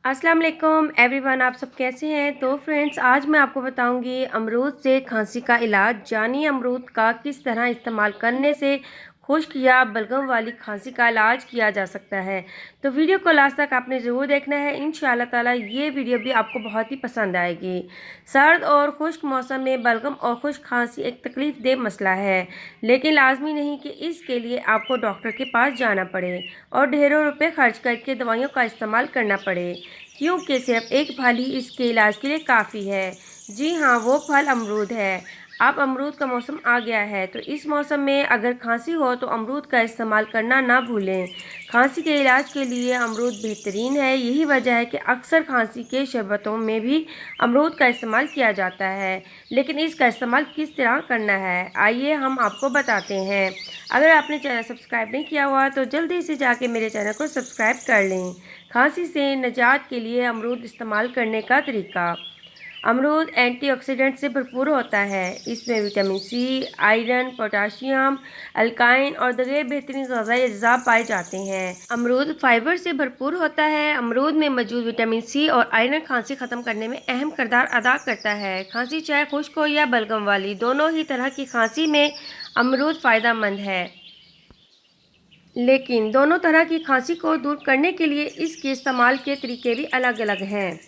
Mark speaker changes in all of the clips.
Speaker 1: अस्सलाम वालेकुम एवरीवन, आप सब कैसे हैं। तो फ्रेंड्स, आज मैं आपको बताऊंगी अमरूद से खांसी का इलाज, यानी अमरूद का किस तरह इस्तेमाल करने से खुश्क या बलगम वाली खांसी का इलाज किया जा सकता है। तो वीडियो को लास्ट तक आपने ज़रूर देखना है। इंशाअल्लाह ताला ये वीडियो भी आपको बहुत ही पसंद आएगी। सर्द और खुश्क मौसम में बलगम और खुश्क खांसी एक तकलीफ देह मसला है, लेकिन लाजमी नहीं कि इसके लिए आपको डॉक्टर के पास जाना पड़े और ढेरों रुपए खर्च करके दवाइयों का इस्तेमाल करना पड़े, क्योंकि सिर्फ एक फल ही इसके इलाज के लिए काफ़ी है। जी हाँ, वो फल अमरूद है। अब अमरूद का मौसम आ गया है, तो इस मौसम में अगर खांसी हो तो अमरूद का इस्तेमाल करना ना भूलें। खांसी के इलाज के लिए अमरूद बेहतरीन है। यही वजह है कि अक्सर खांसी के शरबतों में भी अमरूद का इस्तेमाल किया जाता है। लेकिन इसका इस्तेमाल किस तरह करना है, आइए हम आपको बताते हैं। अगर आपने चैनल सब्सक्राइब नहीं किया हुआ तो जल्दी से जाके मेरे चैनल को सब्सक्राइब कर लें। खांसी से निजात के लिए अमरूद इस्तेमाल करने का तरीका। अमरूद एंटीऑक्सीडेंट से भरपूर होता है। इसमें विटामिन सी, आयरन, पोटाशियम, अल्काइन और दीगर बेहतरीन ग़िज़ाई अज्जा पाए जाते हैं। अमरूद फाइबर से भरपूर होता है। अमरूद में मौजूद विटामिन सी और आयरन खांसी ख़त्म करने में अहम किरदार अदा करता है। खांसी चाहे खुश्क हो या बलगम वाली, दोनों ही तरह की खांसी में अमरूद फ़ायदेमंद है। लेकिन दोनों तरह की खांसी को दूर करने के लिए इसके इस्तेमाल के तरीके भी अलग अलग हैं।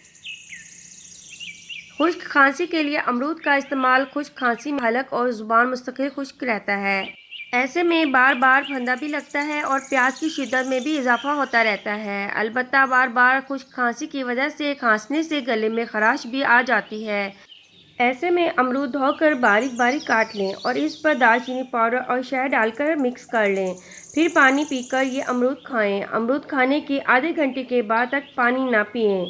Speaker 1: खुश्क खांसी के लिए अमरूद का इस्तेमाल खुश्क खांसी में हलक और ज़ुबान मुस्तकिल खुश्क रहता है। ऐसे में बार बार फंदा भी लगता है और प्यास की शिद्दत में भी इजाफा होता रहता है। अलबत्ता बार बार खुश्क खांसी की वजह से खांसने से गले में खराश भी आ जाती है। ऐसे में अमरूद धोकर बारीक बारीक काट लें और इस पर दालचीनी पाउडर और शहद डालकर मिक्स कर लें। फिर पानी पीकर ये अमरूद खाएं। अमरूद खाने के आधे घंटे के बाद तक पानी ना पिएं।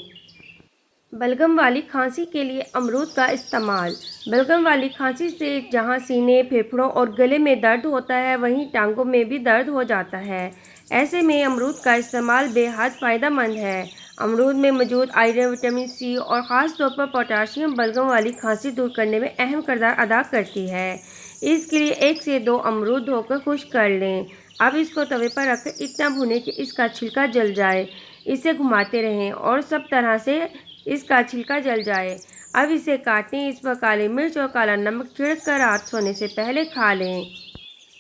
Speaker 1: बलगम वाली खांसी के लिए अमरूद का इस्तेमाल। बलगम वाली खांसी से जहां सीने, फेफड़ों और गले में दर्द होता है, वहीं टांगों में भी दर्द हो जाता है। ऐसे में अमरूद का इस्तेमाल बेहद फ़ायदेमंद है। अमरूद में मौजूद आयरन, विटामिन सी और ख़ास तौर पर पोटाशियम बलगम वाली खांसी दूर करने में अहम किरदार अदा करती है। इसके लिए 1 से 2 अमरूद धोकर खुश्क कर लें। अब इसको तवे पर रखकर इतना भूनें कि इसका छिलका जल जाए। इसे घुमाते रहें और सब तरह से इसका छिलका जल जाए। अब इसे काटें। इस पर काली मिर्च और काला नमक छिड़क कर रात सोने से पहले खा लें।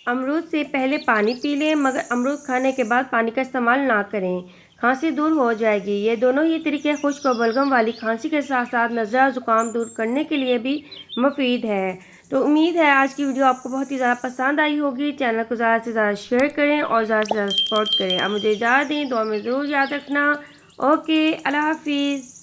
Speaker 1: अमरूद से पहले पानी पी लें, मगर अमरूद खाने के बाद पानी का इस्तेमाल ना करें, खांसी दूर हो जाएगी। ये दोनों ही तरीके खुश्क और बलगम वाली खांसी के साथ साथ नज़ला ज़ुकाम दूर करने के लिए भी मुफीद है। तो उम्मीद है आज की वीडियो आपको बहुत ही ज़्यादा पसंद आई होगी। चैनल को ज़्यादा से ज़्यादा शेयर करें और ज़्यादा से ज़्यादा सपोर्ट करें। अब मुझे इजाज़त दें, दुआ में ज़रूर याद रखना। ओके, अल्लाह हाफिज़।